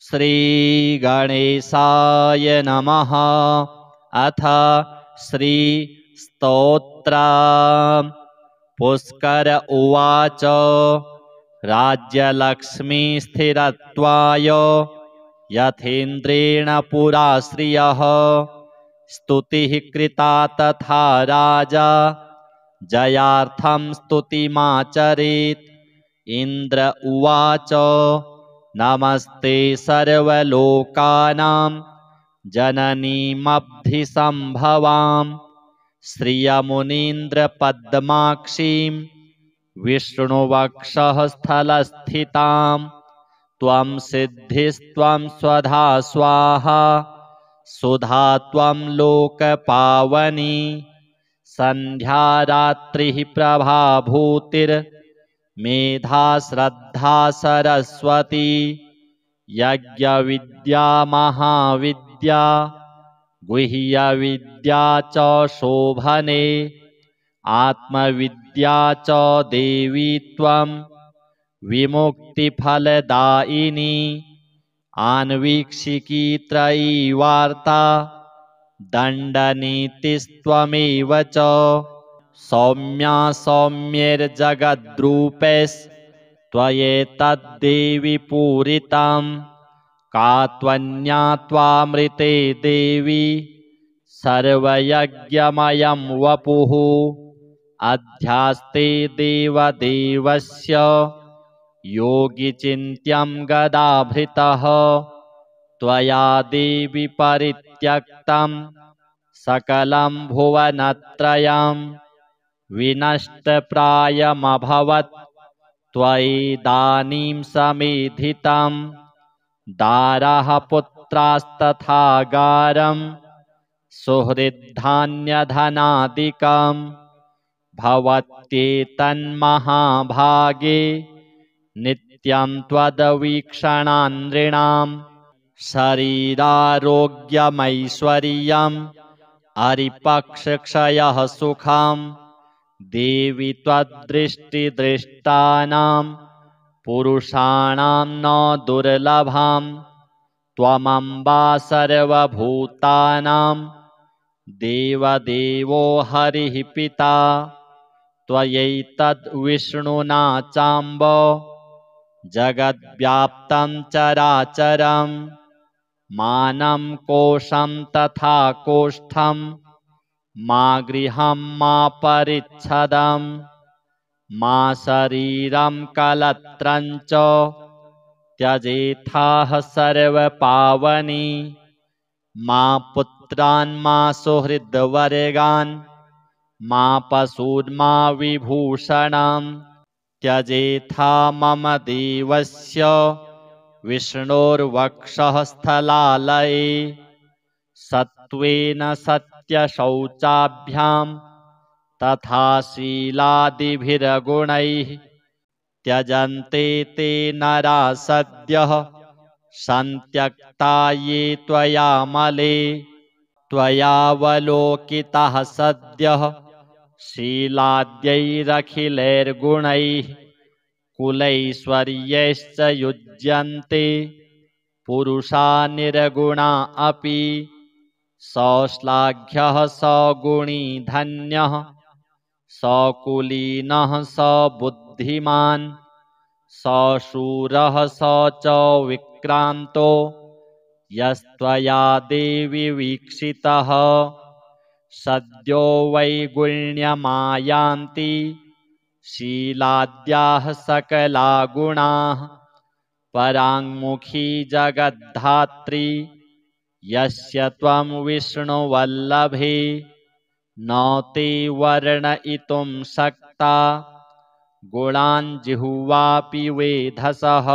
श्रीगणेशाय नमः। अथ श्रीस्तोत्र। पुष्कर उवाच। राज्यलक्ष्मीस्थिरत्वाय यथेन्द्रेण पुरा श्रियः स्तुतिः कृता तथा राजा जयार्थं स्तुतिमाचरेत्। इन्द्र उवाच। नमस्ते सर्वलोकानां जननीमब्धिसम्भवां श्रियमुनीन्द्रपद्माक्षीं विष्णुवक्षः स्थलस्थितां। त्वं सिद्धिस्त्वं स्वधा स्वाहा सुधा त्वं लोकपावनी सन्ध्या रात्रिः प्रभाभूतिर्मेधा श्रद्धा सरस्वती यज्ञविद्या महाविद्या गुह्यविद्या च शोभने आत्मविद्या च देवी त्वं विमुक्तिफलदायिनी आन्वीक्षिकी त्रयी वार्ता दण्डनीतिस्त्वमेव च। सौम्या सौम्यैर्जगद्रूपैस्त्वयेतद्देवि पूरितं का त्वन्या त्वामृते देवी सर्वयज्ञमयं वपुः। अध्यास्ते देवदेवस्य योगिचिन्त्यं गदाभृतः त्वया देवि परित्यक्तं सकलं भुवनत्रयं विनष्टप्रायमभवत् त्वयिदानीं समेधितं। दारः पुत्रास्तथा गारं सुहृद्धान्यधनादिकं भवत्येतन्महाभागे नित्यं त्वदवीक्षणानृणां शरीरारोग्यमैश्वर्यम् अरिपक्षक्षयः सुखं देवि त्वद्दृष्टिदृष्टानां पुरुषाणां न दुर्लभं। त्वमम्बा सर्वभूतानां देवदेवो हरिः पिता त्वयैतद्विष्णुना चाम्ब जगद्व्याप्तं चराचरं मानं कोशं तथा कोष्ठं मा गृहं मा परिच्छदं मा शरीरं कलत्रं च त्यजेथाः सर्वपावनी मा पुत्रान् मा सुहृद्वर्गान् मा पशून्मा विभूषणं त्यजेथा मम देवस्य विष्णोर्वक्षः स्थलालये सत्त्वेन सत्यशौचाभ्यां तथा शीलादिभिर्गुणैः त्यजन्ते ते नरा सद्यः सन्त्यक्ता ये त्वयामले त्वयावलोकितः सद्यः शीलाद्यैरखिलैर्गुणैः कुलैश्वर्यैश्च युज्यन्ते पुरुषा निर्गुणा अपि सौश्लाघ्यः सगुणी धन्यः सकुलीनः सबुद्धिमान् सशूरः स च विक्रान्तो यस्त्वया देवि वीक्षितः सद्यो वैगुण्यमायान्ति शीलाद्याः सकला गुणाः पराङ्मुखी जगद्धात्री यस्य त्वं विष्णुवल्लभे न ते वर्णयितुं शक्ता गुणान् जिह्वापि वेधसः।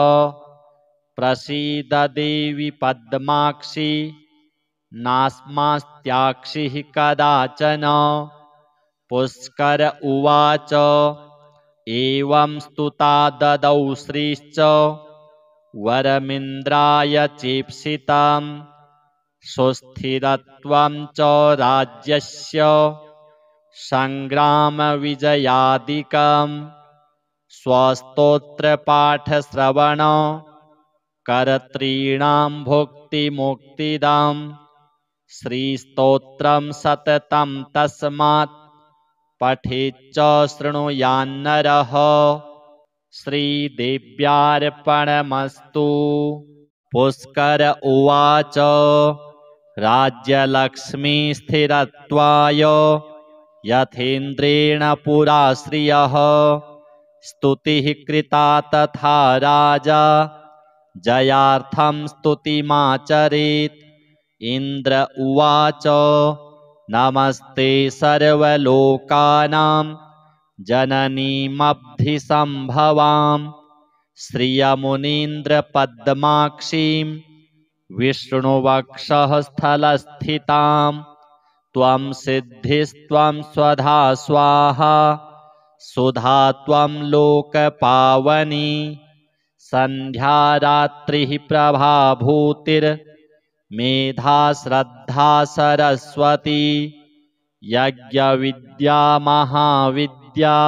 प्रसीद देवि पद्माक्षी नास्मास्त्याक्षिः कदाचन। पुष्कर उवाच। एवं स्तुता ददौ श्रीश्च वरमिन्द्राय चेप्सितं सुस्थिरत्वं च राज्यस्य संग्रामविजयादिकं स्वस्तोत्रपाठश्रवण कर्तॄणां भुक्तिमुक्तिदां श्रीस्तोत्रं सततं तस्मात् पठेच्च शृणुयान्नरः। श्रीदेव्यार्पणमस्तु। पुष्कर उवाच राज्यलक्ष्मीस्थिरत्वाय यथेन्द्रेण पुरा श्रियः स्तुतिः कृता तथा राजा जयार्थं स्तुतिमाचरेत्। इन्द्र उवाच नमस्ते सर्वलोकानां जननीमब्धिसम्भवां श्रियमुनीन्द्रपद्माक्षीं विष्णुवक्षः स्थलस्थितां त्वं सिद्धिस्त्वं स्वधा स्वाहा सुधा त्वं लोकपावनी सन्ध्या रात्रिः प्रभाभूतिर्मेधा श्रद्धा सरस्वती यज्ञविद्या महाविद्या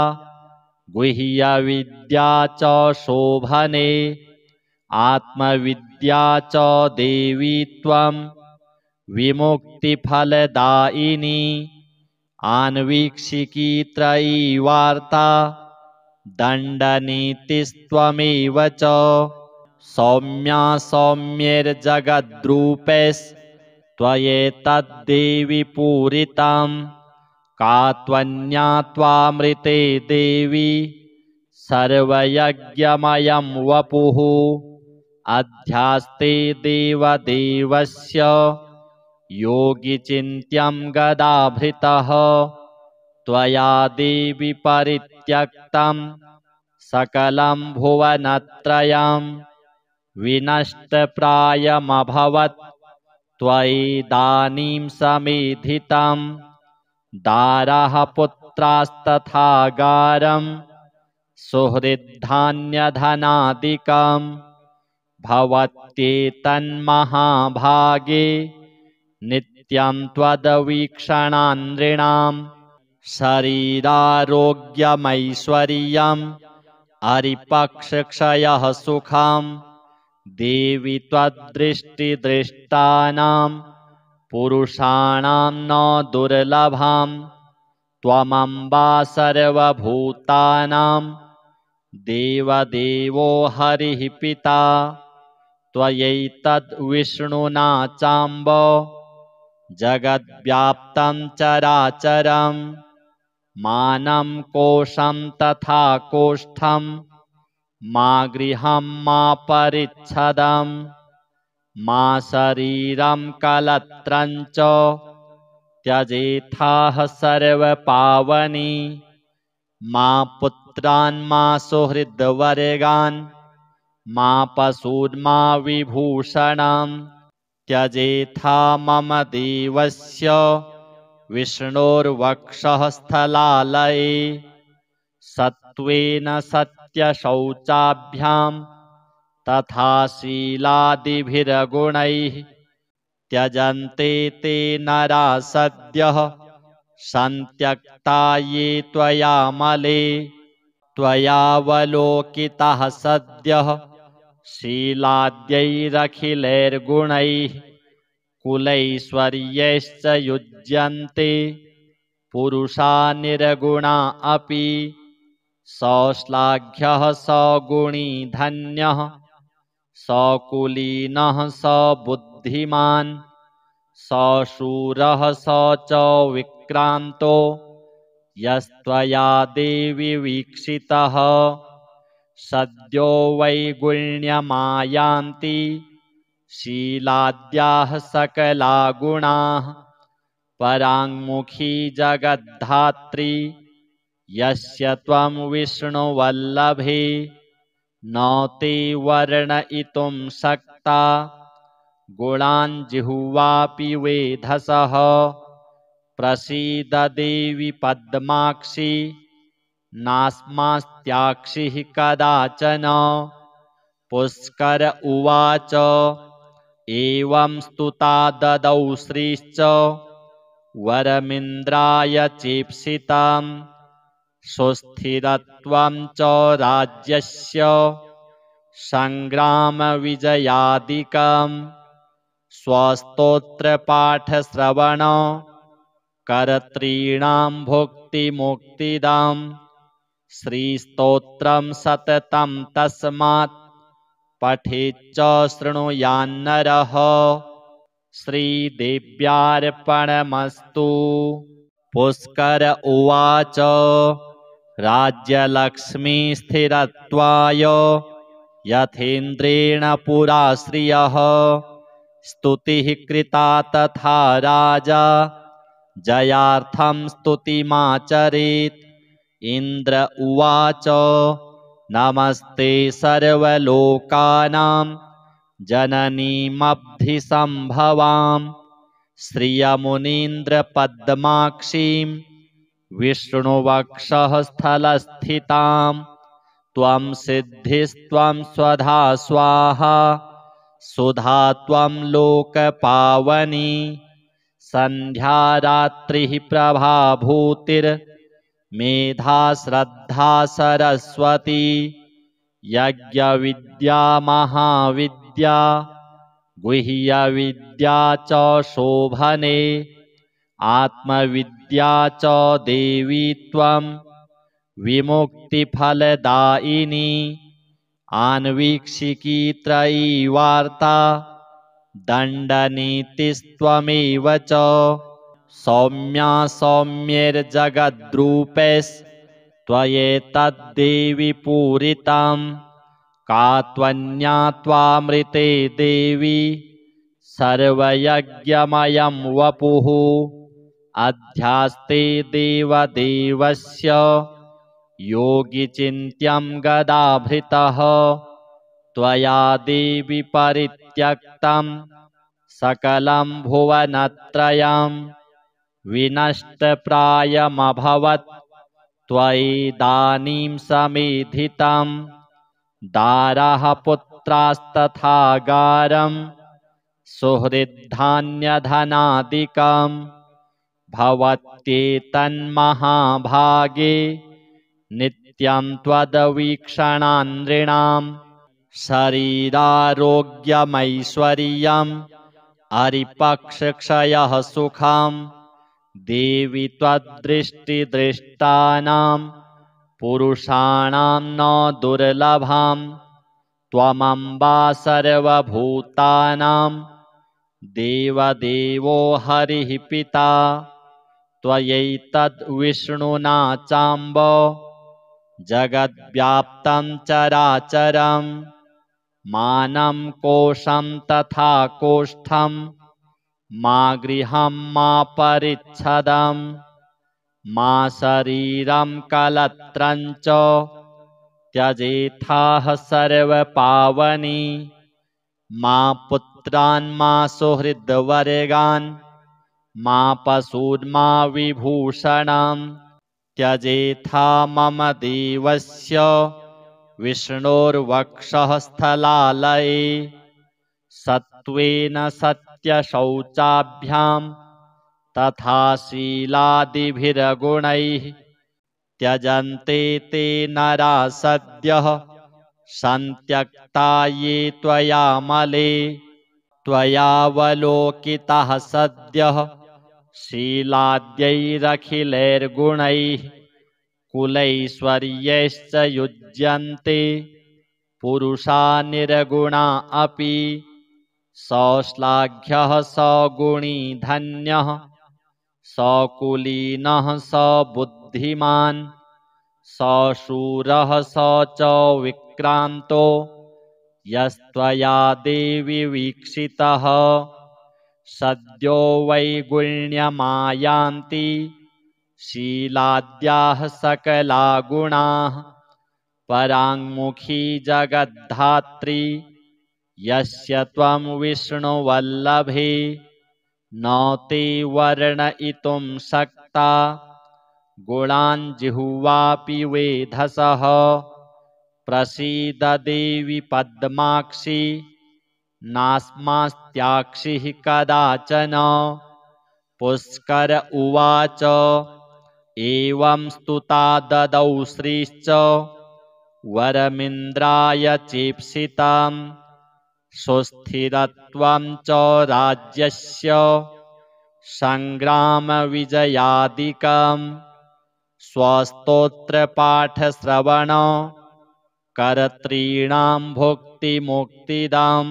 गुह्यविद्या च शोभने आत्मविद्या च देवी त्वं विमुक्तिफलदायिनी आन्वीक्षिकी त्रयी वार्ता दण्डनीतिस्त्वमेव च सौम्या सौम्यैर्जगद्रूपैस्त्वयेतद्देवि पूरितं का त्वन्या त्वामृते देवी सर्वयज्ञमयं वपुः अध्यास्ते देवदेवस्य योगिचिन्त्यं गदाभृतः त्वया देवि परित्यक्तं सकलं भुवनत्रयं विनष्टप्रायमभवत् त्वयिदानीं समेधितं दारः पुत्रास्तथा गारं सुहृद्धान्यधनादिकं भवत्येतन्महाभागे नित्यं त्वदवीक्षणान्नृणां शरीरारोग्यमैश्वर्यम् अरिपक्षक्षयः सुखं देवि त्वद्दृष्टिदृष्टानां पुरुषाणां न दुर्लभं त्वमम्बा सर्वभूतानां देवदेवो हरिः पिता त्वयैतद्विष्णुना चाम्ब जगद्व्याप्तं चराचरं मानं कोशं तथा कोष्ठं मा गृहं मा परिच्छदं मा शरीरं कलत्रं च त्यजेथाः सर्वपावनी मा पुत्रान् मा सुहृद्वर्गान् मा पशून्मा विभूषणं त्यजेथा मम देवस्य विष्णोर्वक्षः स्थलालये सत्त्वेन सत्यशौचाभ्यां तथा शीलादिभिर्गुणैः त्यजन्ते ते नरा सद्यः सन्त्यक्ता ये त्वयामले त्वयावलोकितः सद्यः शीलाद्यैरखिलैर्गुणैः कुलैश्वर्यैश्च युज्यन्ते पुरुषा निर्गुणा अपि सौश्लाघ्यः सगुणी धन्यः सकुलीनः सबुद्धिमान् सशूरः स च विक्रान्तो यस्त्वया देवि वीक्षितः सद्यो वैगुण्यमायान्ति शीलाद्याः सकला गुणाः पराङ्मुखी जगद्धात्री यस्य त्वं विष्णुवल्लभे न ते वर्णयितुं शक्ता गुणान् जिह्वापि वेधसः प्रसीद देवि पद्माक्षी नास्मास्त्याक्षिः कदाचन। पुष्कर उवाच एवं स्तुता ददौ श्रीश्च वरमिन्द्राय चेप्सिताम् सुस्थिरत्वं च राज्यस्य सङ्ग्रामविजयादिकं स्वस्तोत्रपाठश्रवण कर्तॄणां भुक्तिमुक्तिदं श्रीस्तोत्रं सततं तस्मात् पठेच्च शृणुयान्नरः। श्रीदेव्यार्पणमस्तु। पुष्कर उवाच राज्यलक्ष्मीस्थिरत्वाय यथेन्द्रेण पुरा श्रियः स्तुतिः कृता तथा राजा जयार्थं स्तुतिमाचरेत्। इन्द्र उवाच नमस्ते सर्वलोकानां जननीमब्धिसम्भवां श्रियमुनीन्द्रपद्माक्षीं विष्णुवक्षः स्थलस्थितां त्वं सिद्धिस्त्वं स्वधा स्वाहा सुधा त्वं लोकपावनी सन्ध्या रात्रिः प्रभाभूतिर्मेधा श्रद्धा सरस्वती यज्ञविद्या महाविद्या गुह्यविद्या च शोभने आत्मविद्या च देवी त्वं विमुक्तिफलदायिनी आन्वीक्षिकी त्रयी वार्ता दण्डनीतिस्त्वमेव च सौम्या सौम्यैर्जगद्रूपैस्त्वयेतद्देवि पूरितं का त्वन्या त्वामृते देवी सर्वयज्ञमयं वपुः अध्यास्ते देवदेवस्य योगिचिन्त्यं गदाभृतः त्वया देवि परित्यक्तं सकलं भुवनत्रयं विनष्टप्रायमभवत् त्वयिदानीं समेधितं दारः पुत्रास्तथा गारं सुहृद्धान्यधनादिकं भवत्येतन्महाभागे नित्यं त्वद्वीक्षणान्नृणां शरीरारोग्यमैश्वर्यम् अरिपक्षक्षयः सुखं देवि त्वद्दृष्टिदृष्टानां पुरुषाणां न दुर्लभं त्वमम्बा सर्वभूतानां देवदेवो हरिः पिता त्वयैतद्विष्णुना चाम्ब जगद्व्याप्तं चराचरं मानं कोशं तथा कोष्ठं मा गृहं मा परिच्छदं मा शरीरं कलत्रं च त्यजेथाः सर्वपावनी मा पुत्रान् मा सुहृद्वर्गान् मा पशून्मा विभूषणं त्यजेथा मम देवस्य विष्णोर्वक्षः स्थलालये सत्त्वेन सत्यशौचाभ्यां तथा शीलादिभिर्गुणैः त्यजन्ते ते नरा सद्यः सन्त्यक्ता ये त्वयामले त्वयावलोकितः सद्यः शीलाद्यैरखिलैर्गुणैः कुलैश्वर्यैश्च युज्यन्ते पुरुषा निर्गुणा अपि सौश्लाघ्यः सगुणी धन्यः सकुलीनः सबुद्धिमान् सशूरः स च विक्रान्तो यस्त्वया देवि वीक्षितः सद्यो वैगुण्यमायान्ति शीलाद्याः सकला गुणाः पराङ्मुखी जगद्धात्री यस्य त्वं विष्णुवल्लभे न ते वर्णयितुं शक्ता गुणान् जिह्वापि वेधसः प्रसीद देवि पद्माक्षी नास्मास्त्याक्षिः कदाचन। पुष्कर उवाच एवं स्तुता ददौ श्रीश्च वरमिन्द्राय चीप्सितां सुस्थिरत्वं च राज्यस्य सङ्ग्रामविजयादिकं स्वस्तोत्रपाठश्रवण कर्तॄणां भुक्तिमुक्तिदां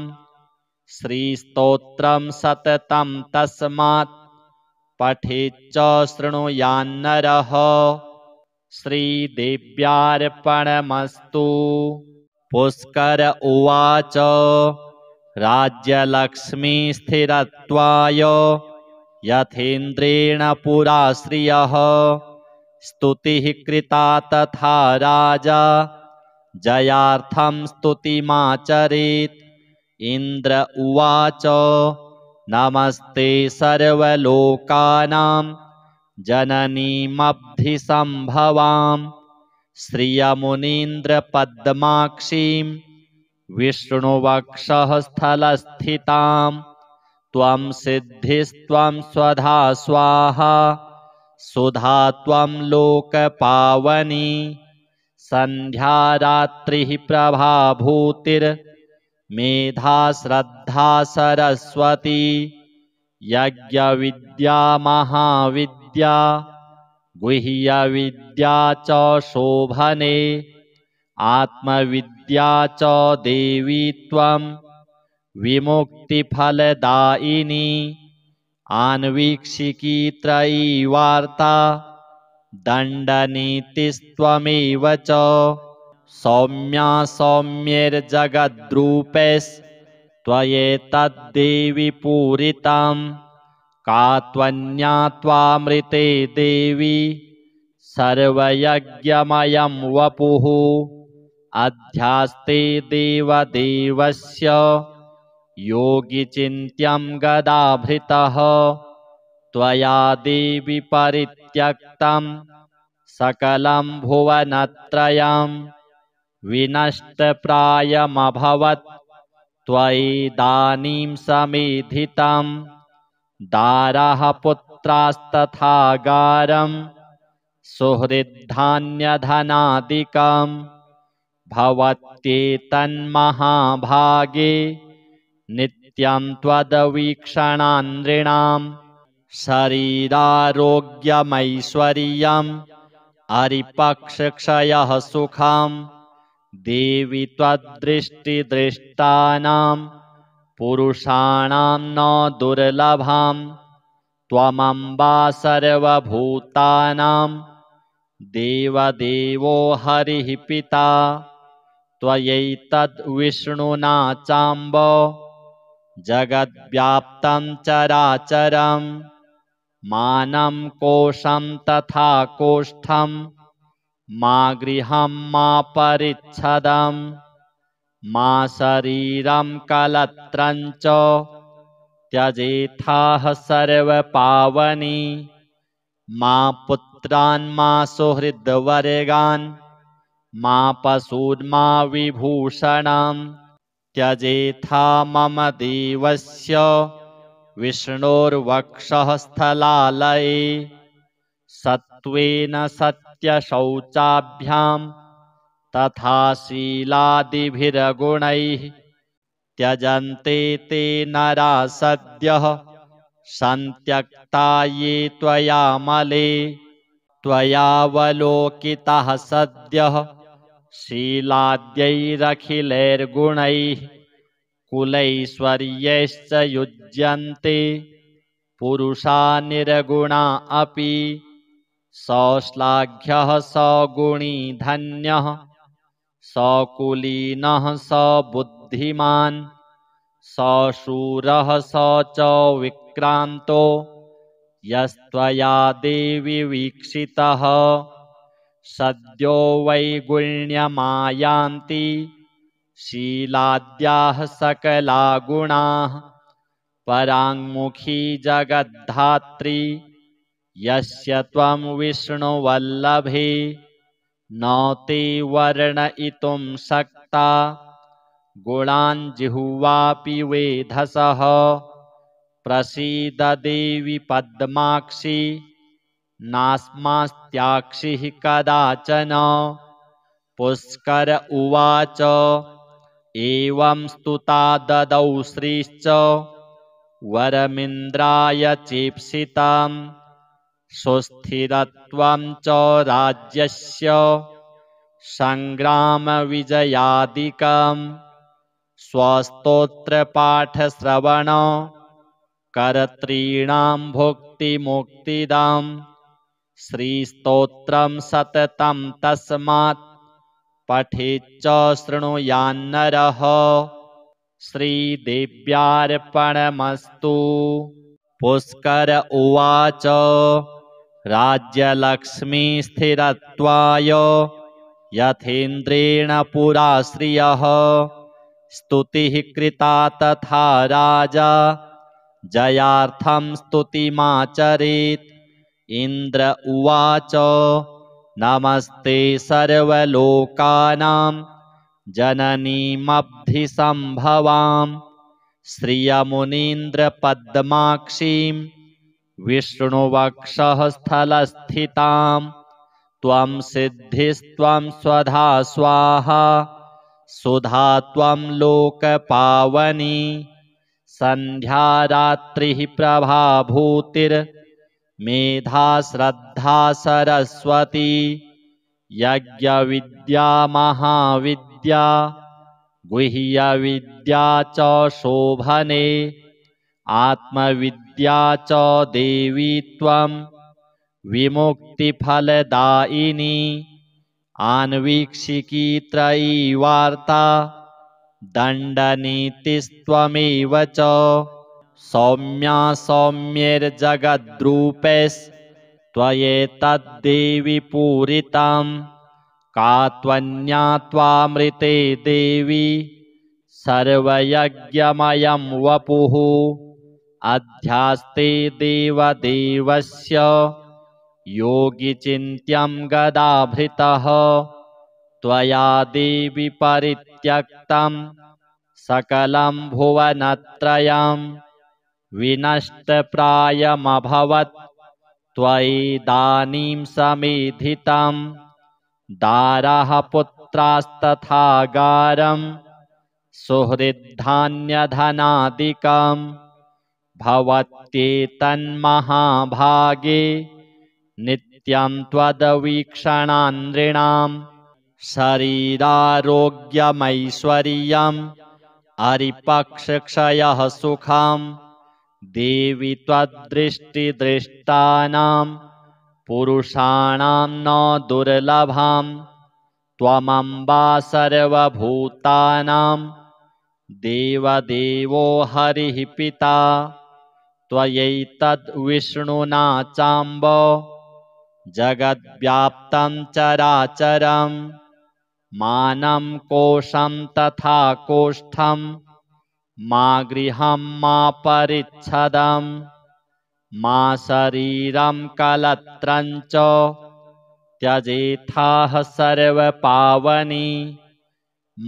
श्रीस्तोत्रं सततं तस्मात् पठेच्च शृणुयान्नरः। श्रीदेव्यार्पणमस्तु। पुष्कर उवाच राज्यलक्ष्मीस्थिरत्वाय यथेन्द्रेण पुरा श्रियः स्तुतिः कृता तथा राजा जयार्थं स्तुतिमाचरेत्। इन्द्र उवाच नमस्ते सर्वलोकानां जननीमब्धिसम्भवां श्रियमुनीन्द्रपद्माक्षीं विष्णुवक्षः स्थलस्थितां त्वं सिद्धिस्त्वं स्वधा स्वाहा सुधा त्वं लोकपावनी सन्ध्या रात्रिः प्रभाभूतिर्मेधा श्रद्धा सरस्वती यज्ञविद्या महाविद्या गुह्यविद्या च शोभने आत्मविद्या च देवी त्वं विमुक्तिफलदायिनी आन्वीक्षिकी त्रयी वार्ता दण्डनीतिस्त्वमेव च सौम्या सौम्यैर्जगद्रूपैस्त्वयेतद्देवि पूरितं का त्वन्या त्वामृते देवी सर्वयज्ञमयं वपुः अध्यास्ते देवदेवस्य योगिचिन्त्यं गदाभृतः त्वया देवि परित्यक्तं सकलं भुवनत्रयं विनष्टप्रायमभवत् त्वयिदानीं समेधितं दारः पुत्रास्तथा गारं सुहृद्धान्यधनादिकं भवत्येतन्महाभागे नित्यं त्वद्वीक्षणान्नृणां शरीरारोग्यमैश्वर्यम् अरिपक्षक्षयः सुखं देवि त्वद्दृष्टिदृष्टानां पुरुषाणां न दुर्लभं त्वमम्बा सर्वभूतानां देवदेवो हरिः पिता त्वयैतद्विष्णुना चाम्ब जगद्व्याप्तं चराचरं मानं कोशं तथा कोष्ठं मा गृहं मा परिच्छदं मा शरीरं कलत्रं च त्यजेथाः सर्वपावनी मा पुत्रान् मा सुहृद्वर्गान् मा पशून्मा विभूषणं त्यजेथा मम देवस्य विष्णोर्वक्षः स्थलालये सत्त्वेन सत्यशौचाभ्यां तथा शीलादिभिर्गुणैः त्यजन्ते ते नरा सद्यः सन्त्यक्ता ये त्वयामले त्वयावलोकितः सद्यः शीलाद्यैरखिलैर्गुणैः कुलैश्वर्यैश्च युज्यन्ते पुरुषा निर्गुणा अपि सौश्लाघ्यः सगुणी धन्यः सकुलीनः सबुद्धिमान् सशूरः स च विक्रान्तो यस्त्वया देवि वीक्षितः सद्यो वैगुण्यमायान्ति शीलाद्याः सकला गुणाः पराङ्मुखी जगद्धात्री यस्य त्वं विष्णुवल्लभे न ते वर्णयितुं शक्ता गुणान् जिह्वापि वेधसः प्रसीद देवि पद्माक्षी नास्मास्त्याक्षिः कदाचन पुष्कर उवाच एवं स्तुता ददौ श्रीश्च वरमिन्द्राय चेप्सिताम् सुस्थिरत्वं च राज्यस्य सङ्ग्रामविजयादिकम् स्वस्तोत्रपाठश्रवण कर्तॄणां भुक्तिमुक्तिदाम् श्रीस्तोत्रं सततं तस्मात् पठेच्च शृणुयान्नरः श्रीदेव्यार्पणमस्तु। पुष्कर उवाच राज्यलक्ष्मीस्थिरत्वाय यथेन्द्रेण पुरा श्रियः स्तुतिः कृता तथा राजा जयार्थं स्तुतिमाचरेत्। इन्द्र उवाच नमस्ते सर्वलोकानां जननीमब्धिसम्भवां श्रियमुनीन्द्रपद्माक्षीं विष्णुवक्षः स्थलस्थितां त्वं सिद्धिस्त्वं स्वधा स्वाहा सुधा त्वं लोकपावनी सन्ध्या रात्रिः प्रभाभूतिर्मेधा श्रद्धा सरस्वती यज्ञविद्या महाविद्या गुह्यविद्या च शोभने आत्मविद्या च देवी त्वं विमुक्तिफलदायिनी आन्वीक्षिकी त्रयी वार्ता दण्डनीतिस्त्वमेव च सौम्या सौम्यैर्जगद्रूपैस्त्वयेतद्देवि पूरितं का त्वन्या त्वामृते देवी सर्वयज्ञमयं वपुः अध्यास्ते देवदेवस्य योगिचिन्त्यं गदाभृतः त्वया देवि परित्यक्तं सकलं भुवनत्रयं विनष्टप्रायमभवत् त्वयिदानीं समेधितं दारः पुत्रास्तथा गारं सुहृद्धान्यधनादिकं भवत्येतन्महाभागे नित्यं त्वद्वीक्षणान्नृणां शरीरारोग्यमैश्वर्यम् अरिपक्षक्षयः सुखं देवि त्वद्दृष्टिदृष्टानां पुरुषाणां न दुर्लभं त्वमम्बा सर्वभूतानां देवदेवो हरिः पिता त्वयैतद्विष्णुना चाम्ब जगद्व्याप्तं चराचरं मानं कोशं तथा कोष्ठं मा गृहं मा परिच्छदं मा शरीरं कलत्रं च त्यजेथाः सर्वपावनी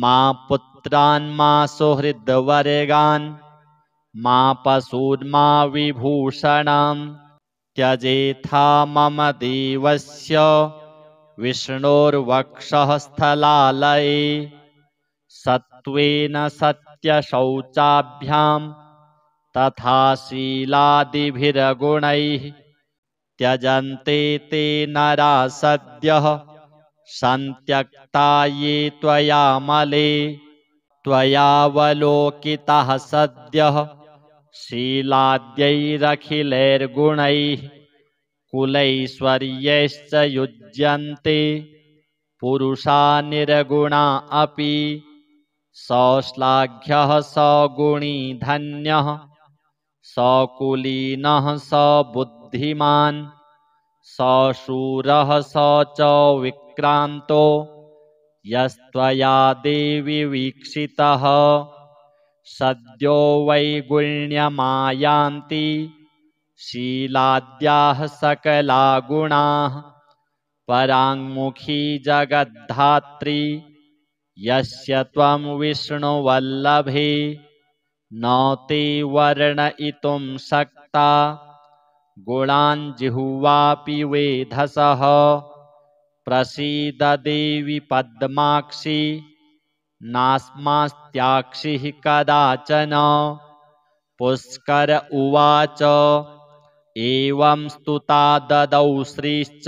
मा पुत्रान् मा सुहृद्वर्गान् मा पशून् मा विभूषणं त्यजेथा मम देवस्य विष्णोर्वक्षः स्थलालये सत्त्वेन सत्यशौचाभ्यां तथा शीलादिभिर्गुणैः त्यजन्ते ते नरा सद्यः सन्त्यक्ता ये त्वयामले त्वयावलोकितः सद्यः शीलाद्यैरखिलैर्गुणैः कुलैश्वर्यैश्च युज्यन्ते पुरुषा निर्गुणा अपि सौश्लाघ्यः सगुणी धन्यः सकुलीनः सबुद्धिमान् सशूरः स च विक्रान्तो यस्त्वया देवि वीक्षितः सद्यो वैगुण्यमायान्ति शीलाद्याः सकला गुणाः पराङ्मुखी जगद्धात्री यस्य त्वं विष्णुवल्लभे न ते वर्णयितुं शक्ता गुणान् जिह्वापि वेधसः प्रसीद देवि पद्माक्षि नास्मास्त्याक्षिः कदाचन। पुष्कर उवाच एवं स्तुता ददौ श्रीश्च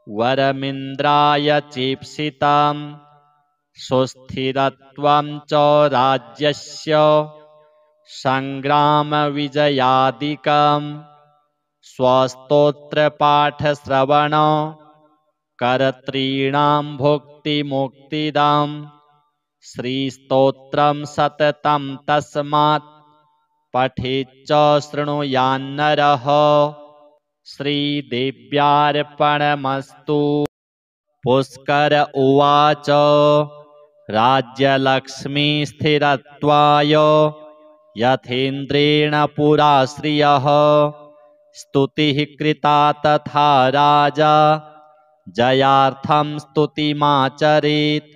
वरमिन्द्राय चेप्सितं सुस्थिरत्वं च राज्यस्य सङ्ग्रामविजयादिकम्। स्वस्तोत्रपाठश्रवण कर्तॄणां भुक्तिमुक्तिदं श्रीस्तोत्रं सततं तस्मात् पठेच्च शृणुयान्नरः। श्रीदेव्यार्पणमस्तु। पुष्कर उवाच राज्यलक्ष्मीस्थिरत्वाय यथेन्द्रेण पुरा श्रियः स्तुतिः कृता तथा राजा जयार्थं स्तुतिमाचरेत्।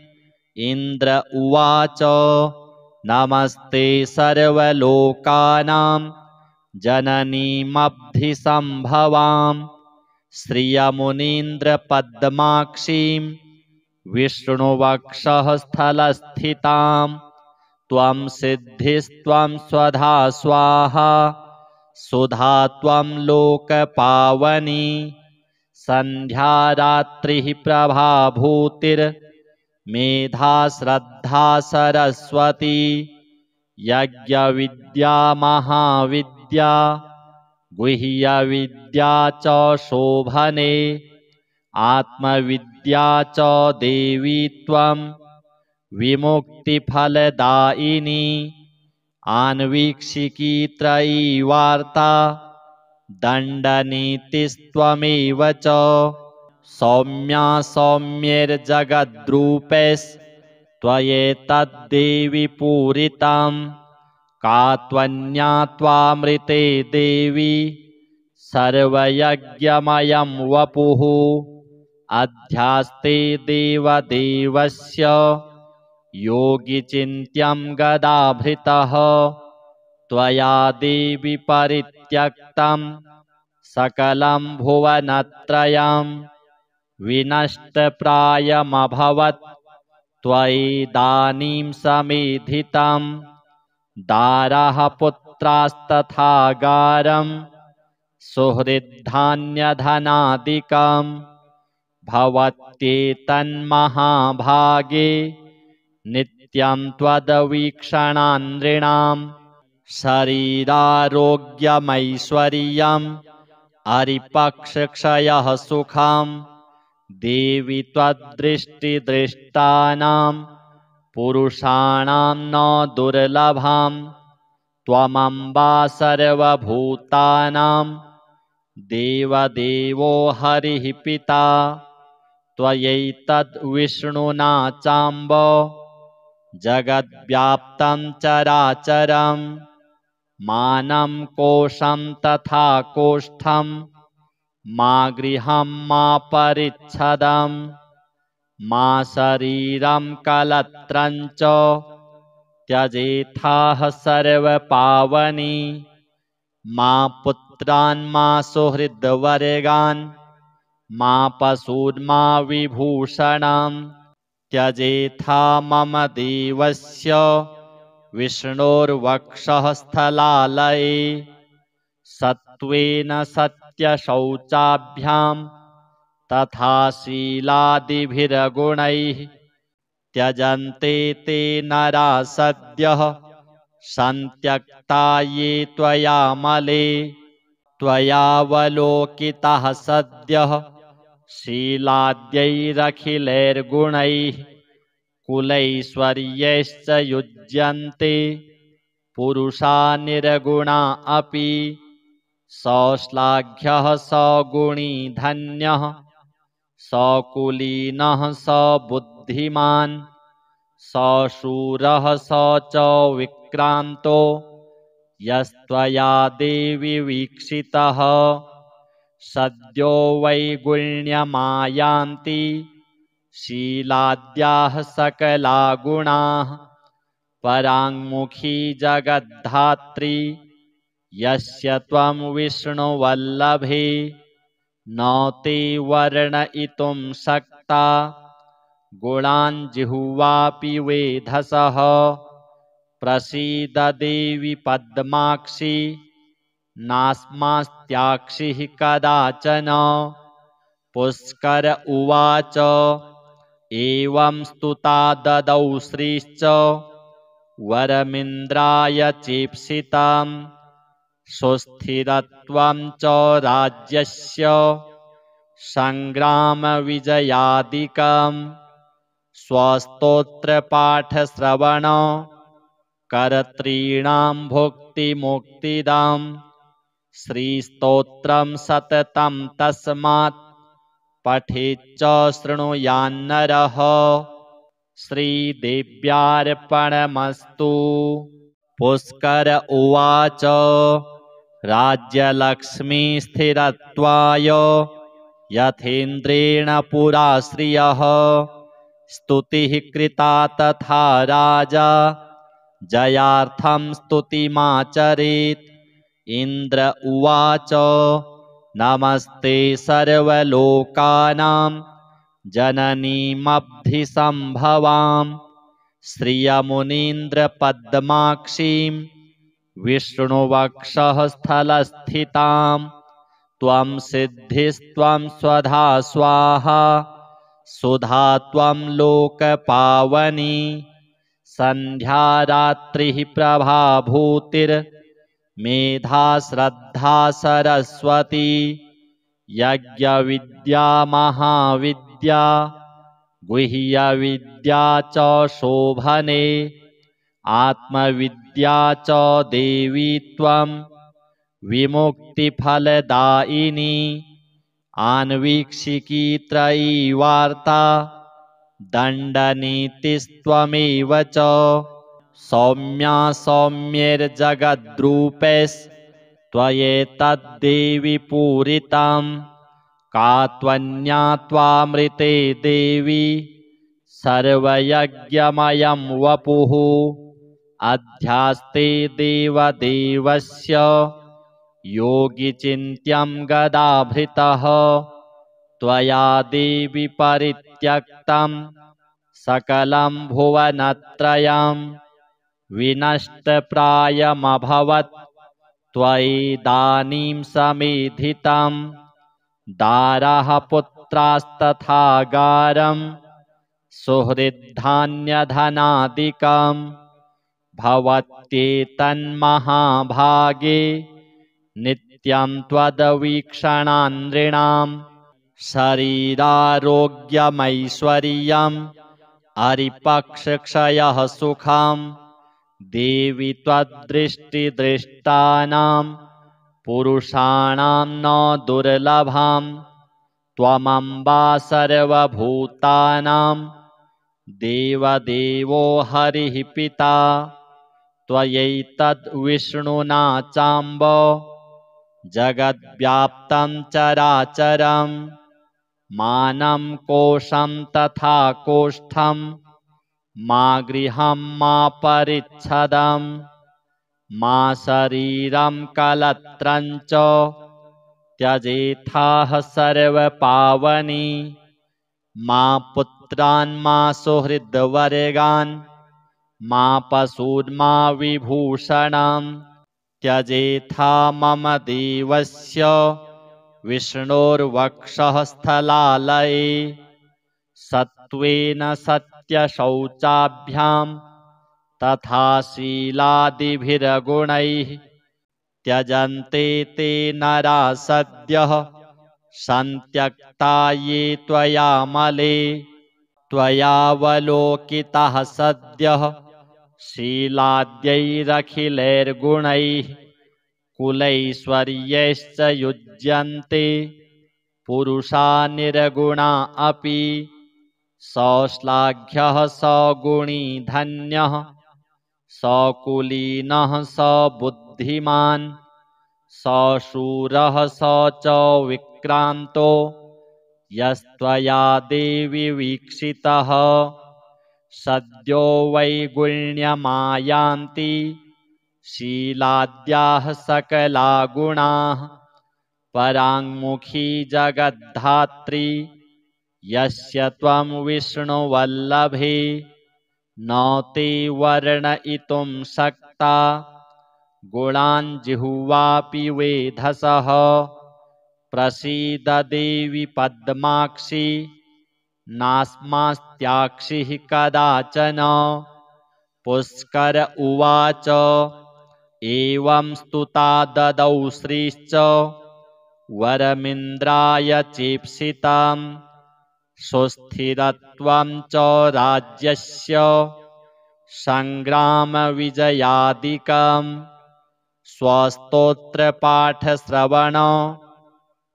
इन्द्र उवाच नमस्ते सर्वलोकानां जननीमब्धिसम्भवां श्रियमुनीन्द्रपद्माक्षीं विष्णुवक्षः स्थलस्थितां। त्वं सिद्धिस्त्वं स्वधा स्वाहा सुधा त्वं लोकपावनी सन्ध्या रात्रिः प्रभाभूतिर्मेधा श्रद्धा सरस्वती। यज्ञविद्या महाविद्या गुह्यविद्या च शोभने आत्मविद्या च देवी त्वं विमुक्तिफलदायिनी। आन्वीक्षिकी त्रयी वार्ता दण्डनीतिस्त्वमेव च सौम्या सौम्यैर्जगद्रूपैस्त्वयेतद्देवि पूरितं। का त्वन्या त्वामृते देवी सर्वयज्ञमयं वपुः अध्यास्ते देवदेवस्य योगिचिन्त्यं गदाभृतः। त्वया देवि परित्यक्तं सकलं भुवनत्रयं विनष्टप्रायमभवत् त्वयिदानीं समेधितं। दारः पुत्रास्तथा गारं सुहृद्धान्यधनादिकं भवत्येतन्महाभागे नित्यं त्वद्वीक्षणान्नृणां। शरीरारोग्यमैश्वर्यम् अरिपक्षक्षयः सुखं देवि त्वद्दृष्टिदृष्टानां पुरुषाणां न दुर्लभं। त्वमम्बा सर्वभूतानां देवदेवो हरिः पिता त्वयैतद्विष्णुना चाम्ब जगद्व्याप्तं चराचरं। मानं कोशं तथा कोष्ठं मा गृहं मा परिच्छदं मा शरीरं कलत्रं च त्यजेथाः सर्वपावनी। मा पुत्रान् मा सुहृद्वर्गान् मा पशून् मा विभूषणं त्यजेथा मम देवस्य विष्णोर्वक्षः स्थलालये। सत्त्वेन सत्यशौचाभ्यां तथा शीलादिभिर्गुणैः त्यजन्ते ते नरा सद्यः सन्त्यक्ता ये त्वयामले। त्वयावलोकितः सद्यः शीलाद्यैरखिलैर्गुणैः कुलैश्वर्यैश्च युज्यन्ते पुरुषा निर्गुणा अपि। सौश्लाघ्यः सगुणी धन्यः सकुलीनः सबुद्धिमान् सशूरः स च विक्रान्तो यस्त्वया देवि वीक्षितः। सद्यो वैगुण्यमायान्ति शीलाद्याः सकला गुणाः पराङ्मुखी जगद्धात्री यस्य त्वं विष्णुवल्लभे। न ते वर्णयितुं शक्ता गुणान् जिह्वापि वेधसः प्रसीद देवि पद्माक्षि नास्मास्त्याक्षिः कदाचन। पुष्कर उवाच एवं स्तुता ददौ श्रीश्च वरमिन्द्राय चेप्सिताम् सुस्थिरत्वं च राज्यस्य सङ्ग्रामविजयादिकम् स्वस्तोत्रपाठश्रवण कर्तॄणां भुक्तिमुक्तिदाम् श्रीस्तोत्रं सततं तस्मात् पठेच्च शृणुयान्नरः। श्रीदेव्यार्पणमस्तु। पुष्कर उवाच राज्यलक्ष्मीस्थिरत्वाय यथेन्द्रेण पुरा श्रियः स्तुतिः कृता तथा राजा जयार्थं स्तुतिमाचरेत्। इन्द्र उवाच नमस्ते सर्वलोकानां जननीमब्धिसम्भवाम् श्रियमुनीन्द्रपद्माक्षीं विष्णुवक्षः स्थलस्थिताम् त्वं सिद्धिस्त्वं स्वधा स्वाहा सुधा त्वं लोकपावनी सन्ध्या रात्रिः प्रभाभूतिर्मेधा श्रद्धा सरस्वती यज्ञविद्या महाविद्या गुह्यविद्या च शोभने आत्मविद्या च देवी त्वं विमुक्तिफलदायिनी आन्वीक्षिकी त्रयी वार्ता दण्डनीतिस्त्वमेव च सौम्या सौम्यैर्जगद्रूपैस्त्वयेतद्देवि पूरितं का त्वन्या त्वामृते देवी सर्वयज्ञमयं वपुः अध्यास्ते देवदेवस्य योगिचिन्त्यं गदाभृतः त्वया देवि परित्यक्तं सकलं भुवनत्रयं विनष्टप्रायमभवत् त्वयिदानीं समेधितं दारः पुत्रास्तथा गारं सुहृद्धान्यधनादिकं भवत्येतन्महाभागे नित्यं त्वद्वीक्षणान्नृणां शरीरारोग्यमैश्वर्यम् अरिपक्षक्षयः सुखं देवि त्वद्दृष्टिदृष्टानां पुरुषाणां न दुर्लभं त्वमम्बा सर्वभूतानां देवदेवो हरिः पिता त्वयैतद्विष्णुना चाम्ब जगद्व्याप्तं चराचरं मानं कोशं तथा कोष्ठं मा गृहं मा परिच्छदं मा शरीरं कलत्रं च त्यजेथाः सर्वपावनी मा पुत्रान् मा सुहृद्वर्गान् मा पशून् मा विभूषणं त्यजेथा मम देवस्य विष्णोर्वक्षः स्थलालये सत्त्वेन सत्यशौचाभ्यां तथा शीलादिभिर्गुणैः त्यजन्ते ते नरा सद्यः सन्त्यक्ता ये त्वयामले त्वयावलोकितः सद्यः शीलाद्यैरखिलैर्गुणैः कुलैश्वर्यैश्च युज्यन्ते पुरुषा निर्गुणा अपि सौश्लाघ्यः सगुणी धन्यः सकुलीनः सबुद्धिमान् सशूरः स च विक्रान्तो यस्त्वया देवि वीक्षितः सद्यो वैगुण्यमायान्ति शीलाद्याः सकला गुणाः पराङ्मुखी जगद्धात्री यस्य त्वं विष्णुवल्लभे न ते वर्णयितुं शक्ता गुणान् जिह्वापि वेधसः प्रसीद देवि पद्माक्षी नास्मास्त्याक्षिः कदाचन। पुष्कर उवाच एवं स्तुता ददौ श्रीश्च वरमिन्द्राय चेप्सिताम् सुस्थिरत्वं च राज्यस्य सङ्ग्रामविजयादिकम् स्वस्तोत्रपाठश्रवण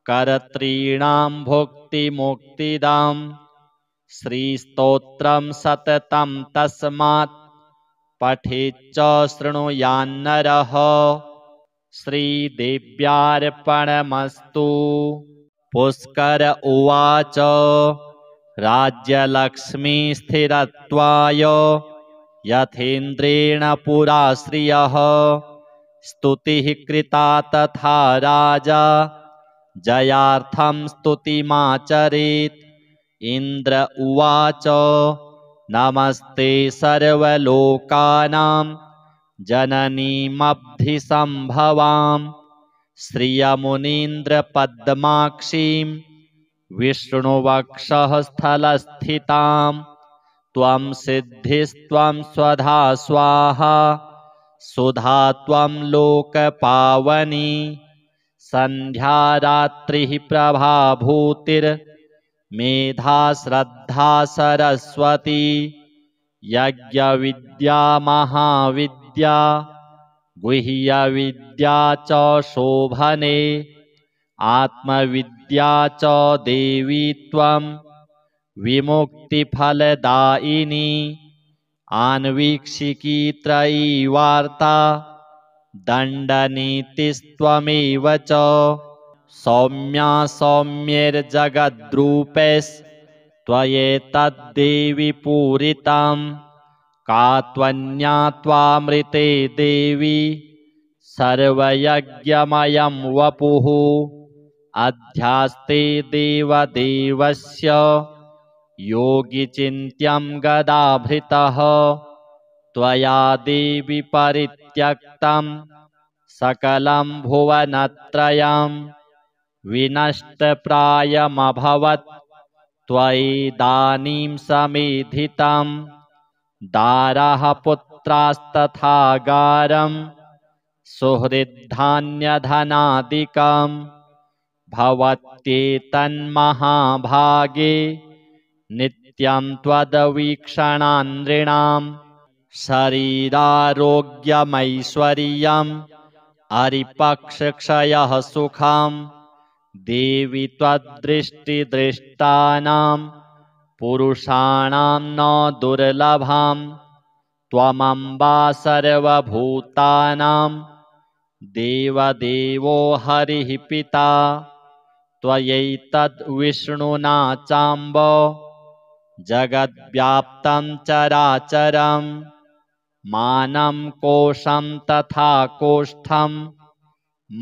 कर्तॄणां भुक्तिमुक्तिदां श्रीस्तोत्रं सततं तस्मात् पठेच्च शृणुयान्नरः। श्रीदेव्यार्पणमस्तु। पुष्कर उवाच राज्यलक्ष्मीस्थिरत्वाय यथेन्द्रेण पुरा श्रियः स्तुतिः कृता तथा राजा जयार्थं स्तुतिमाचरेत्। इन्द्र उवाच नमस्ते सर्वलोकानां जननीमब्धिसम्भवां श्रियमुनीन्द्रपद्माक्षीं विष्णुवक्षः स्थलस्थितां त्वं सिद्धिस्त्वं स्वधा स्वाहा सुधा त्वं लोकपावनी सन्ध्या रात्रिः प्रभाभूतिर्मेधा श्रद्धा सरस्वती यज्ञविद्या महाविद्या गुह्यविद्या च शोभने आत्मविद्या च देवी त्वं विमुक्तिफलदायिनी आन्वीक्षिकी त्रयी वार्ता दण्डनीतिस्त्वमेव च सौम्या सौम्यैर्जगद्रूपैस्त्वयेतद्देवि पूरितं का त्वन्या त्वामृते देवी सर्वयज्ञमयं वपुः अध्यास्ते देवदेवस्य योगिचिन्त्यं गदाभृतः त्वया देवि परित्यक्तं सकलं भुवनत्रयं विनष्टप्रायमभवत् त्वयिदानीं समेधितं दारः पुत्रास्तथा गारं सुहृद्धान्यधनादिकं भवत्येतन्महाभागे नित्यं त्वद्वीक्षणान्नृणां शरीरारोग्यमैश्वर्यम् अरिपक्षक्षयः सुखं देवि त्वद्दृष्टिदृष्टानां पुरुषाणां न दुर्लभं त्वमम्बा सर्वभूतानां देवदेवो हरिः पिता त्वयैतद्विष्णुना चाम्ब जगद्व्याप्तं चराचरं मानं कोशं तथा कोष्ठं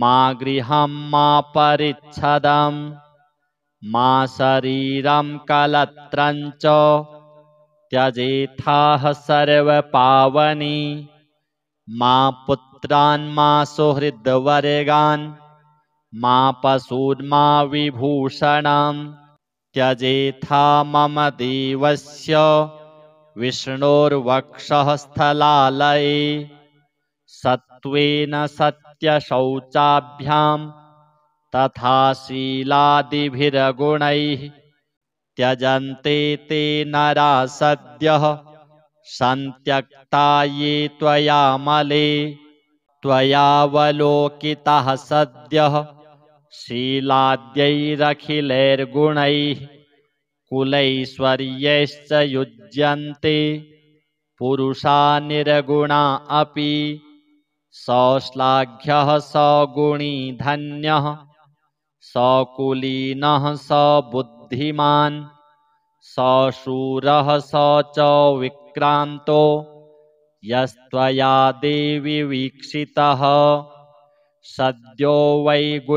मा गृहं मा परिच्छदं मा शरीरं कलत्रं च त्यजेथाः सर्वपावनी मा पुत्रान् मा सुहृद्वर्गान् मा पशून् मा विभूषणं त्यजेथा मम देवस्य विष्णोर्वक्षः स्थलालये सत्त्वेन सत्यशौचाभ्यां तथा शीलादिभिर्गुणैः त्यजन्ते ते नरा सद्यः सन्त्यक्ता ये त्वयामले त्वयावलोकितः सद्यः शीलाद्यैरखिलैर्गुणैः कुलैश्वर्यैश्च युज्यन्ते पुरुषा निर्गुणा अपि सौश्लाघ्यः सगुणी धन्यः सकुलीनः सबुद्धिमान् सशूरः स च विक्रान्तो यस्त्वया देवि वीक्षितः सद्यो वैगुण्यमायान्ति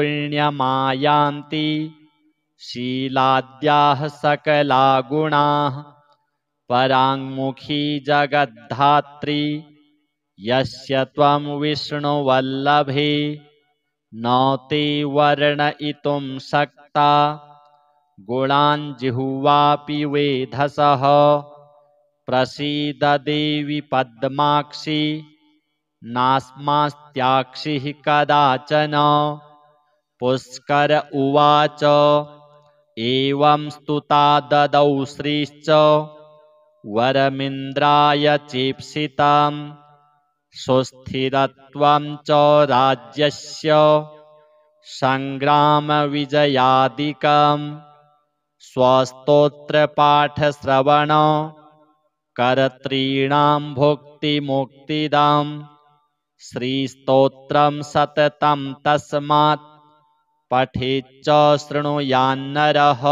शीलाद्याः सकला गुणाः पराङ्मुखी जगद्धात्री यस्य त्वं विष्णुवल्लभे न ते वर्णयितुं शक्ता गुणान् जिह्वापि वेधसः प्रसीद देवि पद्माक्षि नास्मास्त्याक्षिः कदाचन। पुष्कर उवाच एवं स्तुता ददौ श्रीश्च वरमिन्द्राय चेप्सितं सुस्थिरत्वं च राज्यस्य सङ्ग्रामविजयादिकं स्वस्तोत्रपाठश्रवण कर्तॄणां भुक्तिमुक्तिदं श्रीस्तोत्रं सततं तस्मात् पठेच्च शृणुयान्नरः।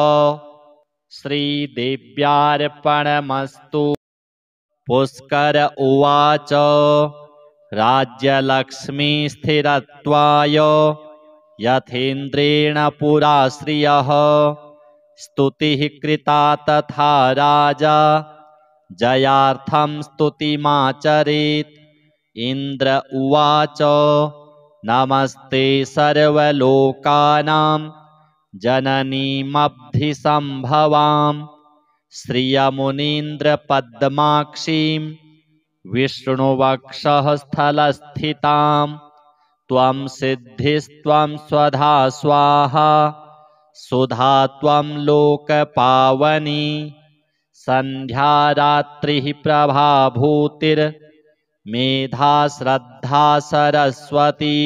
श्रीदेव्यार्पणमस्तु। पुष्कर उवाच राज्यलक्ष्मीस्थिरत्वाय यथेन्द्रेण पुरा श्रियः स्तुतिः कृता तथा राजा जयार्थं स्तुतिमाचरेत्। इन्द्र उवाच नमस्ते सर्वलोकानां जननीमब्धिसम्भवां श्रियमुनीन्द्रपद्माक्षीं विष्णुवक्षः स्थलस्थितां त्वं सिद्धिस्त्वं स्वधा स्वाहा सुधा त्वं लोकपावनी सन्ध्या रात्रिः प्रभाभूतिर्मेधा श्रद्धा सरस्वती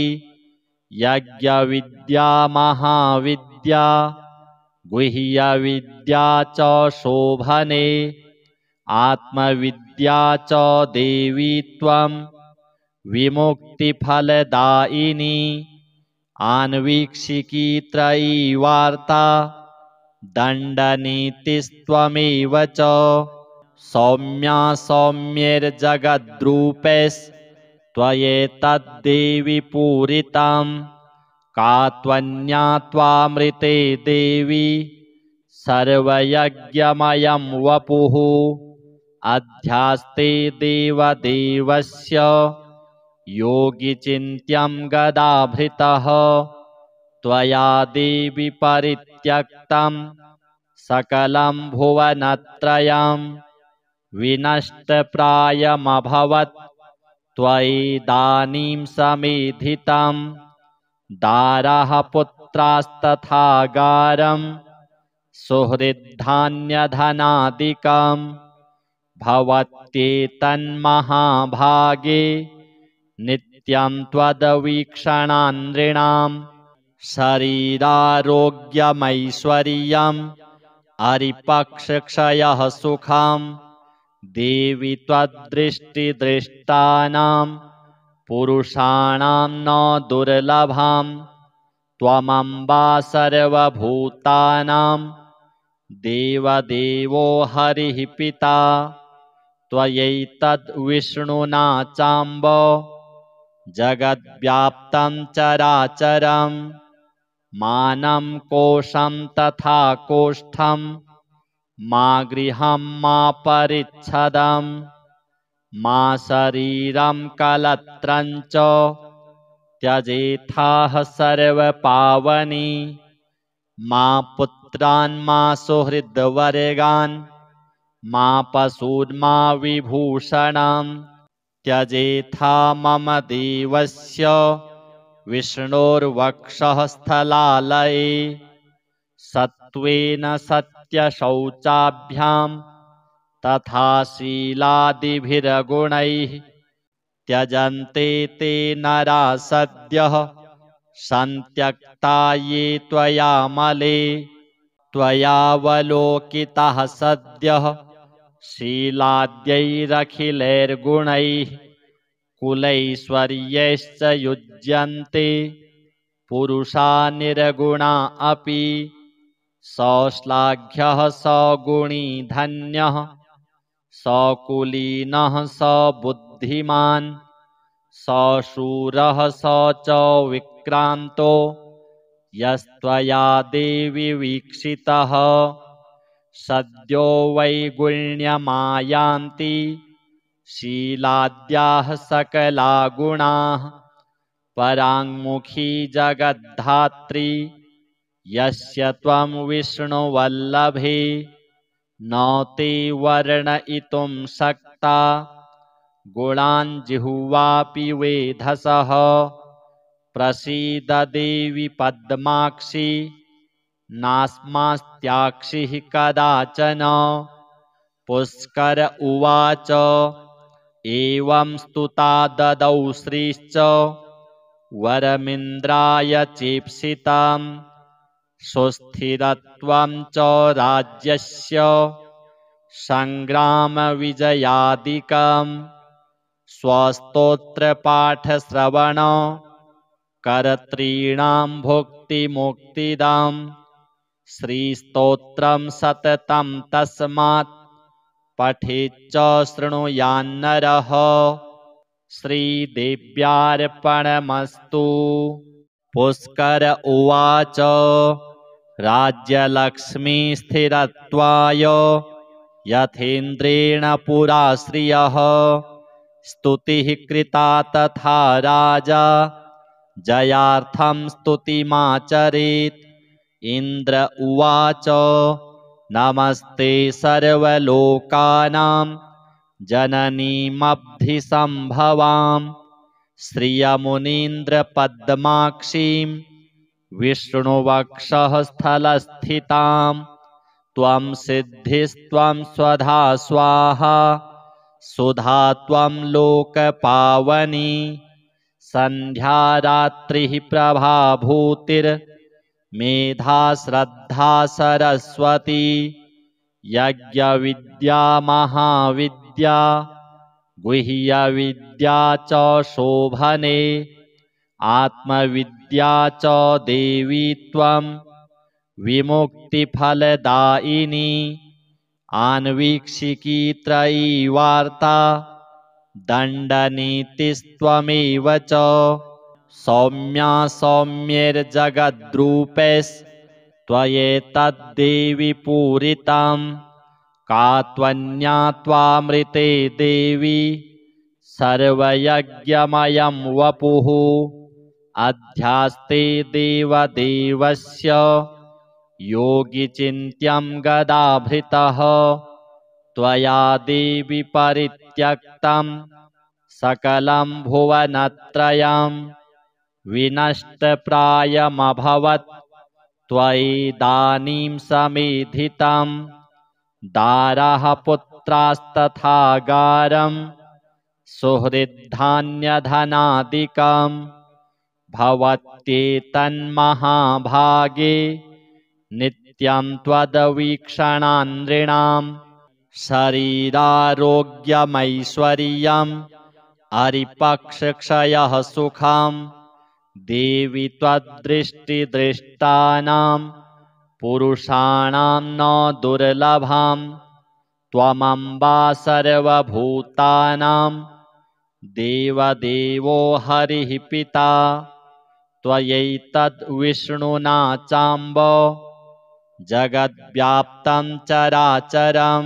यज्ञविद्या महाविद्या गुह्यविद्या च शोभने आत्मविद्या च देवी त्वं विमुक्तिफलदायिनी आन्वीक्षिकी त्रयी वार्ता दण्डनीतिस्त्वमेव च सौम्या सौम्यैर्जगद्रूपैस्त्वयेतद्देवि पूरितं का त्वन्या त्वामृते देवी सर्वयज्ञमयं वपुः अध्यास्ते देवदेवस्य योगिचिन्त्यं गदाभृतः त्वया देवि परित्यक्तं सकलं भुवनत्रयं विनष्टप्रायमभवत् त्वयिदानीं समेधितं दारः पुत्रास्तथा गारं सुहृद्धान्यधनादिकं भवत्येतन्महाभागे नित्यं त्वदवीक्षणान्नृणां शरीरारोग्यमैश्वर्यम् अरिपक्षक्षयः सुखं देवि त्वद्दृष्टिदृष्टानां पुरुषाणां न दुर्लभं त्वमम्बा सर्वभूतानां देवदेवो हरिः पिता त्वयैतद्विष्णुना चाम्ब जगद्व्याप्तं चराचरं मानं कोशं तथा कोष्ठं मा गृहं मा परिच्छदं मा शरीरं कलत्रं च त्यजेथाः सर्वपावनी मा पुत्रान् मा सुहृद्वर्गान् मा पशून्मा विभूषणं त्यजेथा मम देवस्य विष्णोर्वक्षः स्थलालये सत्त्वेन सत्यशौचाभ्यां तथा शीलादिभिर्गुणैः त्यजन्ते ते नरा सद्यः सन्त्यक्ता ये त्वयामले त्वयावलोकितः सद्यः शीलाद्यैरखिलैर्गुणैः कुलैश्वर्यैश्च युज्यन्ते पुरुषा निर्गुणा अपि सौश्लाघ्यः सगुणी धन्यः सकुलीनः सबुद्धिमान् सशूरः स च विक्रान्तो यस्त्वया देवि वीक्षितः सद्यो वैगुण्यमायान्ति शीलाद्याः सकला गुणाः पराङ्मुखी जगद्धात्री यस्य त्वं विष्णुवल्लभे न ते वर्णयितुं शक्ता गुणान् जिह्वापि वेधसः प्रसीद देवि पद्माक्षी नास्मास्त्याक्षिः कदाचन। पुष्कर उवाच एवं स्तुता ददौ श्रीश्च वरमिन्द्राय चेप्सितां सुस्थिरत्वं च राज्यस्य सङ्ग्रामविजयादिकं स्वस्तोत्रपाठश्रवण कर्तॄणां भुक्तिमुक्तिदां श्रीस्तोत्रं सततं तस्मात् पठेच्च शृणुयान्नरः। श्रीदेव्यार्पणमस्तु। पुष्कर उवाच राज्यलक्ष्मीस्थिरत्वाय यथेन्द्रेण पुरा श्रियः स्तुतिः कृता तथा राजा जयार्थं स्तुतिमाचरेत्। इन्द्र उवाच नमस्ते सर्वलोकानां जननीमब्धिसम्भवां श्रियमुनीन्द्रपद्माक्षीं विष्णुवक्षः स्थलस्थितां त्वं सिद्धिस्त्वं स्वधा स्वाहा सुधा त्वं लोकपावनी सन्ध्या रात्रिः प्रभाभूतिर्मेधा श्रद्धा सरस्वती यज्ञविद्या महाविद्या गुह्यविद्या च शोभने आत्मविद्या च देवी त्वं विमुक्तिफलदायिनी आन्वीक्षिकी त्रयी वार्ता दण्डनीतिस्त्वमेव च सौम्या सौम्यैर्जगद्रूपैस्त्वयेतद्देवि पूरितं का त्वन्या त्वामृते देवी सर्वयज्ञमयं वपुः अध्यास्ते देवदेवस्य योगिचिन्त्यं गदाभृतः त्वया देवि परित्यक्तं सकलं भुवनत्रयं विनष्टप्रायमभवत् त्वयिदानीं समेधितं दारः पुत्रास्तथा गारं सुहृद्धान्यधनादिकं भवत्येतन्महाभागे नित्यं त्वद्वीक्षणानृणां शरीरारोग्यमैश्वर्यम् अरिपक्षक्षयः सुखं देवि त्वद्दृष्टिदृष्टानां पुरुषाणां न दुर्लभं त्वमम्बा सर्वभूतानां देवदेवो हरिः पिता त्वयैतद्विष्णुना चाम्ब जगद्व्याप्तं चराचरं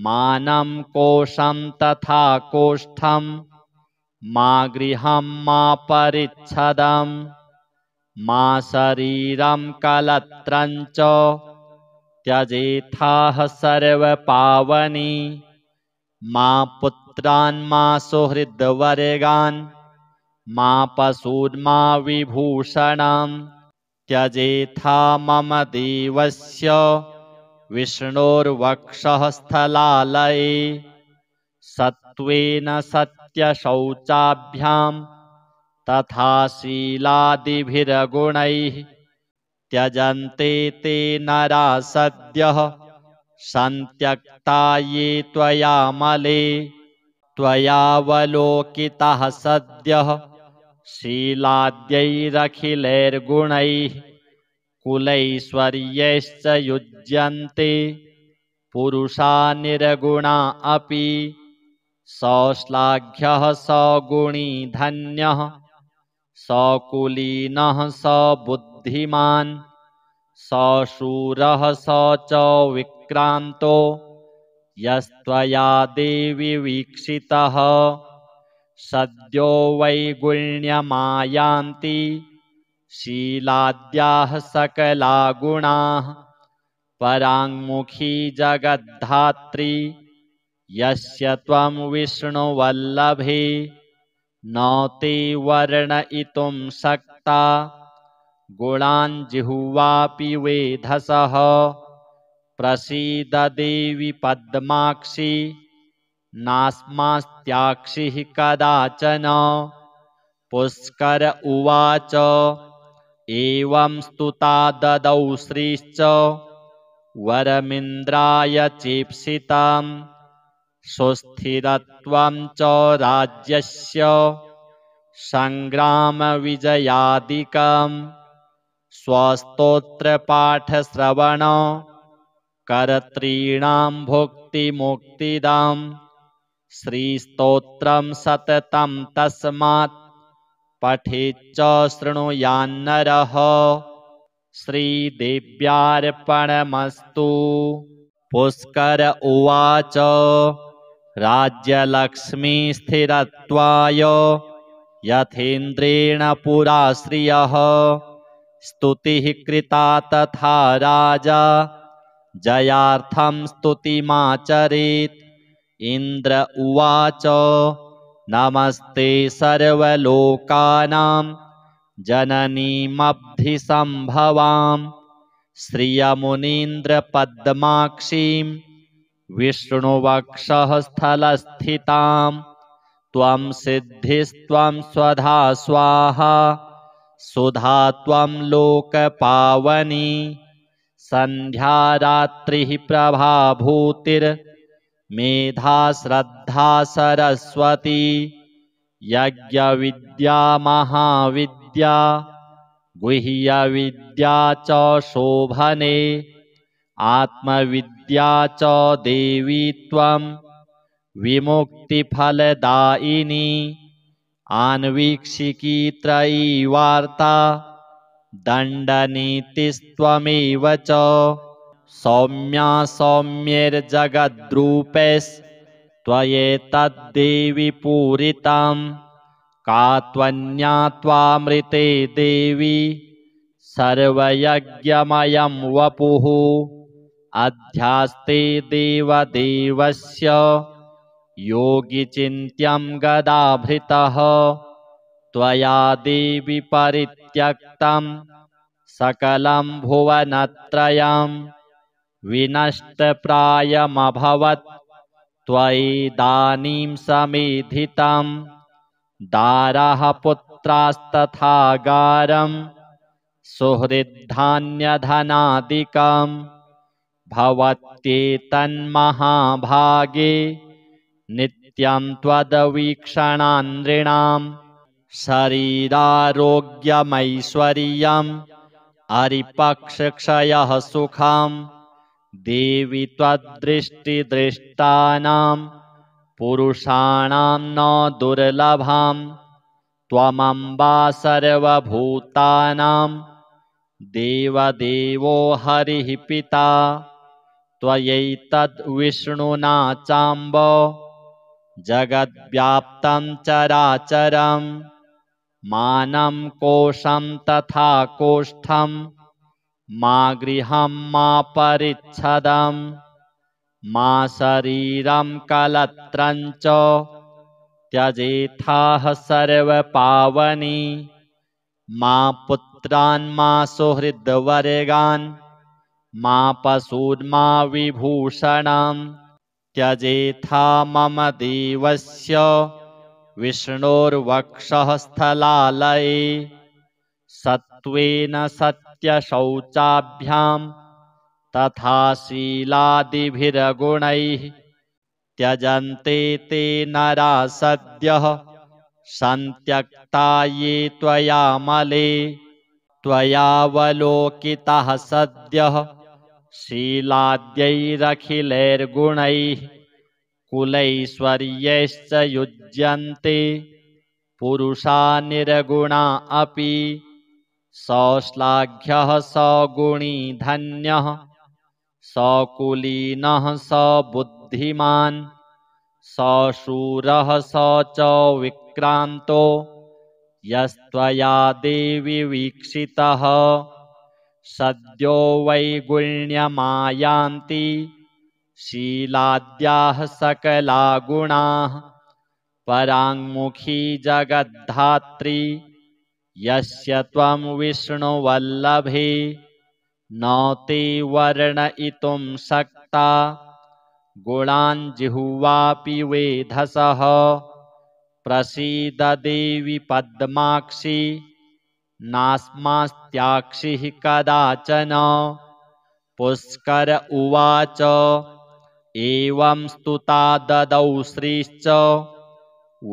मानं कोशं तथा कोष्ठं मा गृहं मा परिच्छदं मा शरीरं कलत्रं च त्यजेथाः सर्वपावनी मा पुत्रान् मा सुहृद्वर्गान् मा पशून् मा विभूषणं त्यजेथा मम देवस्य विष्णोर्वक्षः स्थलालये सत्त्वेन सत्यशौचाभ्यां तथा शीलादिभिर्गुणैः त्यजन्ते ते नरा सद्यः सन्त्यक्ता ये त्वयामले त्वयावलोकितः सद्यः शीलाद्यैरखिलैर्गुणैः कुलैश्वर्यैश्च युज्यन्ते पुरुषा निर्गुणा अपि सौश्लाघ्यः सगुणी धन्यः सकुलीनः स बुद्धिमान् स शूरः स च विक्रान्तो यस्त्वया देवि वीक्षितः सद्यो वैगुण्यमायान्ति शीलाद्याः सकला गुणाः पराङ्मुखी जगद्धात्री यस्य त्वं विष्णुवल्लभे न ते वर्णयितुं शक्ता गुणान् जिह्वापि वेधसः प्रसीद देवि पद्माक्षि नास्मास्त्याक्षिः कदाचन पुष्कर उवाच एवं स्तुता ददौ श्रीश्च वरमिन्द्राय चेप्सितां सुस्थिरत्वं च राज्यस्य सङ्ग्रामविजयादिकं स्वस्तोत्रपाठश्रवण कर्तॄणां भुक्तिमुक्तिदां श्रीस्तोत्रं सततं तस्मात् पठेच्च शृणुयान्नरः श्रीदेव्यार्पणमस्तु। पुष्कर उवाच राज्यलक्ष्मीस्थिरत्वाय यथेन्द्रेण पुरा श्रियः स्तुतिः कृता तथा राजा जयार्थं स्तुतिमाचरेत्। इन्द्र उवाच नमस्ते सर्वलोकानां जननीमब्धिसम्भवां श्रियमुनीन्द्रपद्माक्षीं विष्णुवक्षः स्थलस्थितां त्वं सिद्धिस्त्वं स्वधा स्वाहा सुधा त्वं लोकपावनी सन्ध्या रात्रिः प्रभाभूतिर्मेधा श्रद्धा सरस्वती यज्ञविद्या महाविद्या गुह्यविद्या च शोभने आत्मविद्या च देवी त्वं विमुक्तिफलदायिनी आन्वीक्षिकी त्रयी वार्ता दण्डनीतिस्त्वमेव च सौम्या सौम्यैर्जगद्रूपैस्त्वयेतद्देवि पूरितं का त्वन्या त्वामृते देवी सर्वयज्ञमयं वपुः अध्यास्ते देवदेवस्य योगिचिन्त्यं गदाभृतः त्वया देवि परित्यक्तं सकलं भुवनत्रयं विनष्टप्रायमभवत् त्वयिदानीं समेधितं दारः पुत्रास्तथा गारं सुहृद्धान्यधनादिकं भवत्येतन्महाभागे नित्यं त्वदवीक्षणानृणां शरीरारोग्यमैश्वर्यम् अरिपक्षक्षयः सुखं देवि त्वद्दृष्टिदृष्टानां पुरुषाणां न दुर्लभं त्वमम्बा सर्वभूतानां देवदेवो हरिः पिता त्वयैतद्विष्णुना चाम्ब जगद्व्याप्तं चराचरं मानं कोशं तथा कोष्ठं मा गृहं मा परिच्छदं मा शरीरं कलत्रं च त्यजेथाः सर्वपावनी मा पुत्रान् मा सुहृद्वर्गान् मा पशून्मा विभूषणं त्यजेथा मम देवस्य विष्णोर्वक्षः स्थलालये सत्त्वेन सत्यशौचाभ्यां तथा शीलादिभिर्गुणैः त्यजन्ते ते नरा सद्यः सन्त्यक्ता ये त्वयामले त्वयावलोकितः सद्यः शीलाद्यैरखिलैर्गुणैः कुलैश्वर्यैश्च युज्यन्ते पुरुषा निर्गुणा अपि सौश्लाघ्यः सगुणी धन्यः सकुलीनः सबुद्धिमान् सशूरः स च विक्रान्तो यस्त्वया देवि वीक्षितः सद्यो वैगुण्यमायान्ति शीलाद्याः सकला गुणाः पराङ्मुखी जगद्धात्री यस्य त्वं विष्णुवल्लभे न ते वर्णयितुं शक्ता गुणान् जिह्वापि वेधसः प्रसीद देवि पद्माक्षि नास्मास्त्याक्षिः कदाचन पुष्कर उवाच एवं स्तुता ददौ श्रीश्च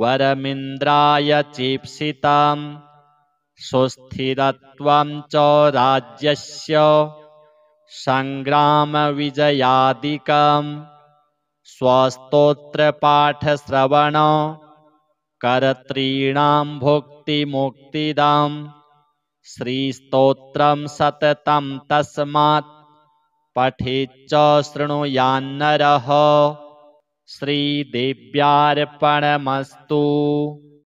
वरमिन्द्राय चेप्सिताम् सुस्थिरत्वं च राज्यस्य सङ्ग्रामविजयादिकम् स्वस्तोत्रपाठश्रवण कर्तॄणां भुक्तिमुक्तिदाम् श्रीस्तोत्रं सततं तस्मात् पठेच्च शृणुयान्नरः श्रीदेव्यार्पणमस्तु।